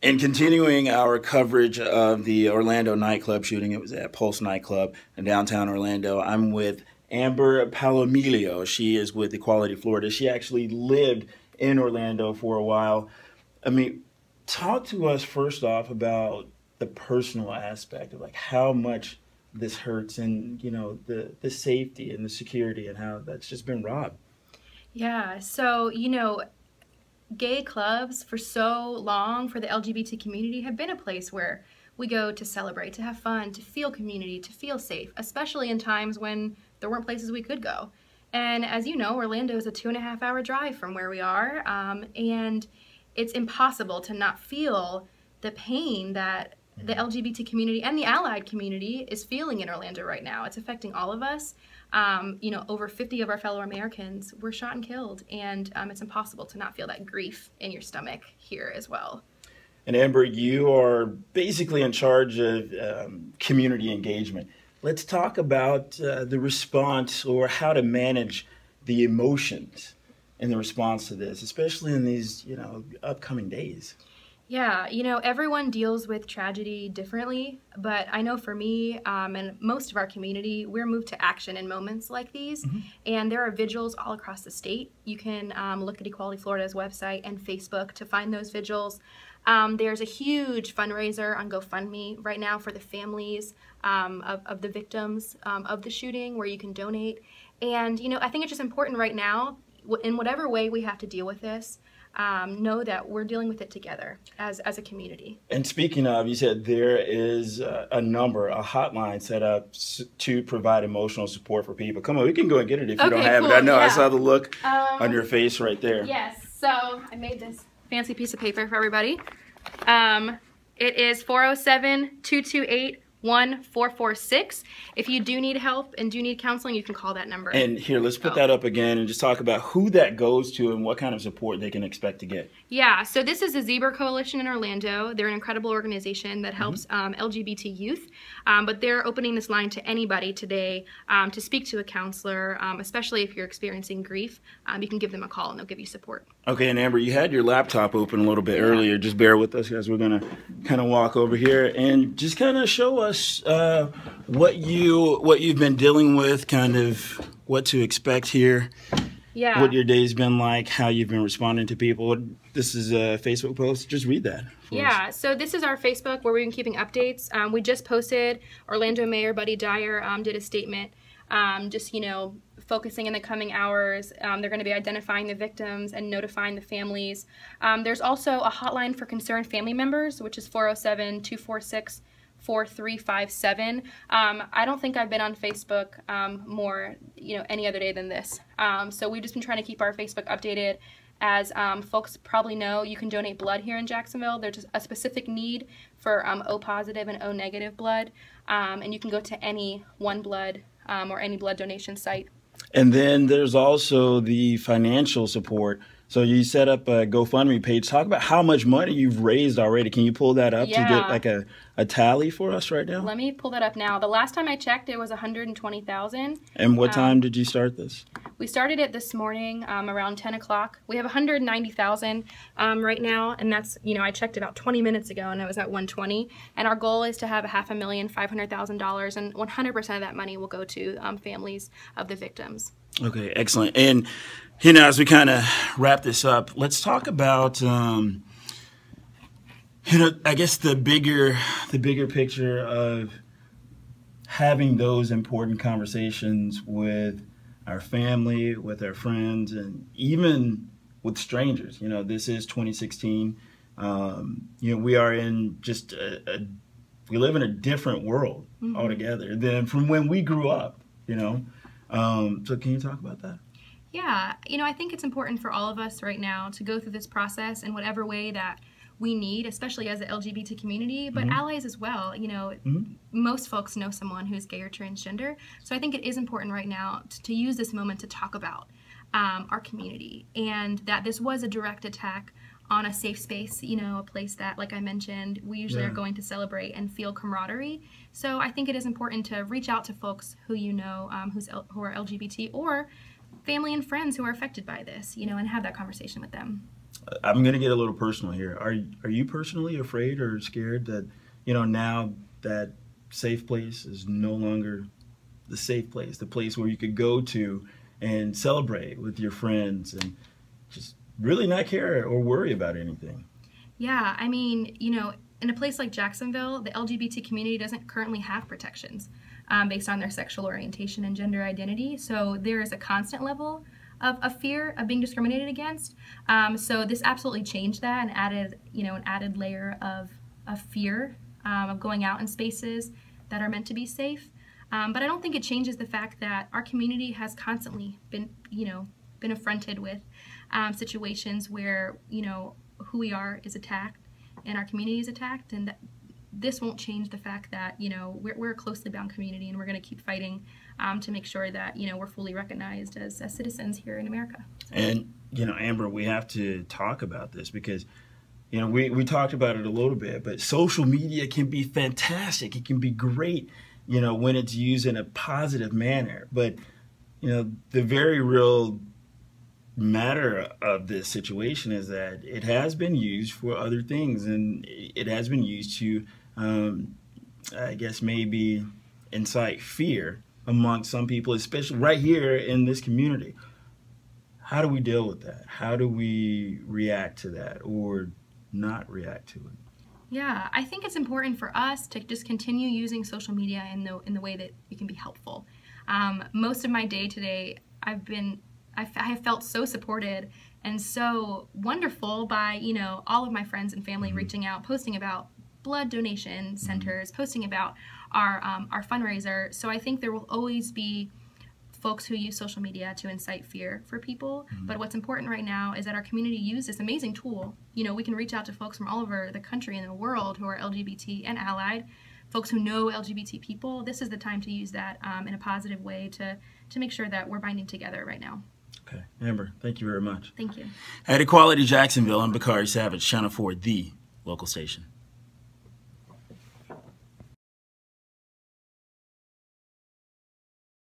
And continuing our coverage of the Orlando nightclub shooting, it was at Pulse Nightclub in downtown Orlando. I'm with Amber Palomilio. She is with Equality Florida. She actually lived in Orlando for a while. I mean, talk to us first off about the personal aspect of like how much this hurts and, you know, the safety and the security and how that's just been robbed. Yeah, so, gay clubs for so long for the LGBT community have been a place where we go to celebrate, to have fun, to feel community, to feel safe, especially in times when there weren't places we could go. And as you know, Orlando is a 2.5-hour drive from where we are, and it's impossible to not feel the pain that the LGBT community and the allied community is feeling in Orlando right now. It's affecting all of us. Over 50 of our fellow Americans were shot and killed, and it's impossible to not feel that grief in your stomach here as well. And Amber, you are basically in charge of community engagement. Let's talk about the response or how to manage the emotions in the response to this, especially in these, upcoming days. Yeah, everyone deals with tragedy differently, but I know for me and most of our community, we're moved to action in moments like these, and there are vigils all across the state. You can look at Equality Florida's website and Facebook to find those vigils. There's a huge fundraiser on GoFundMe right now for the families of the victims of the shooting where you can donate. And, I think it's just important right now, in whatever way we have to deal with this, know that we're dealing with it together as a community. And speaking of, you said there is a hotline set up to provide emotional support for people. Come on, we can go and get it if you don't have it. I know, I saw the look on your face right there. Yes, so I made this fancy piece of paper for everybody. It is 407-228-1446. If you do need help and do need counseling, you can call that number. And here, let's put that up again and just talk about who that goes to and what kind of support they can expect to get. Yeah, so this is the Zebra Coalition in Orlando. They're an incredible organization that helps LGBT youth, but they're opening this line to anybody today to speak to a counselor, especially if you're experiencing grief. You can give them a call and they'll give you support. Okay, and Amber, you had your laptop open a little bit earlier. Just bear with us, guys. We're going to kind of walk over here and just kind of show us what you've been dealing with, kind of what to expect here. Yeah. What your day's been like, how you've been responding to people. This is a Facebook post. Just read that. Yeah, so this is our Facebook where we've been keeping updates. We just posted, Orlando Mayor Buddy Dyer did a statement focusing in the coming hours. They're going to be identifying the victims and notifying the families. There's also a hotline for concerned family members, which is 407-246-4357. I don't think I've been on Facebook more, any other day than this. So we've just been trying to keep our Facebook updated. As folks probably know, you can donate blood here in Jacksonville. There's a specific need for O positive and O negative blood, and you can go to any OneBlood or any blood donation site. And then there's also the financial support. So you set up a GoFundMe page. Talk about how much money you've raised already. Can you pull that up to get like a tally for us right now? Let me pull that up now. The last time I checked, it was $120,000. And what time did you start this? We started it this morning around 10 o'clock. We have $190,000 right now, and that's, I checked about 20 minutes ago, and it was at $120. And our goal is to have $550,000, and 100% of that money will go to families of the victims. Okay, excellent. And as we kind of wrap this up, let's talk about I guess the bigger picture of having those important conversations with our family, with our friends, and even with strangers. This is 2016. We are in just we live in a different world altogether than from when we grew up. So can you talk about that? Yeah, I think it's important for all of us right now to go through this process in whatever way that we need, especially as the LGBT community, but allies as well. Most folks know someone who's gay or transgender, so I think it is important right now to use this moment to talk about our community, and that this was a direct attack on a safe space, a place that, like I mentioned, we usually are going to celebrate and feel camaraderie. So I think it is important to reach out to folks who who are LGBT or family and friends who are affected by this, and have that conversation with them. I'm going to get a little personal here. Are you personally afraid or scared that, now that safe place is no longer the safe place, the place where you could go to and celebrate with your friends and just really not care or worry about anything? Yeah, I mean, in a place like Jacksonville, the LGBT community doesn't currently have protections based on their sexual orientation and gender identity. So there is a constant level of fear of being discriminated against. So this absolutely changed that and added, an added layer of fear of going out in spaces that are meant to be safe. But I don't think it changes the fact that our community has constantly been affronted with situations where, who we are is attacked and our community is attacked, and this won't change the fact that we're a closely bound community, and we're going to keep fighting to make sure that we're fully recognized as citizens here in America. So. And Amber, we have to talk about this because we talked about it a little bit, but social media can be fantastic. It can be great, when it's used in a positive manner. But the very real matter of this situation is that it has been used for other things, and it has been used to, I guess, maybe incite fear among some people, especially right here in this community. How do we deal with that? How do we react to that or not react to it? Yeah, I think it's important for us to just continue using social media in the way that it can be helpful. Most of my day today, I have felt so supported and so wonderful by all of my friends and family reaching out, posting about blood donation centers, posting about our fundraiser. So I think there will always be folks who use social media to incite fear for people. But what's important right now is that our community use this amazing tool. We can reach out to folks from all over the country and the world who are LGBT and allied, folks who know LGBT people. This is the time to use that in a positive way to make sure that we're binding together right now. Okay. Amber, thank you very much. Thank you. At Equality Jacksonville, I'm Bakari Savage, Channel 4, the local station.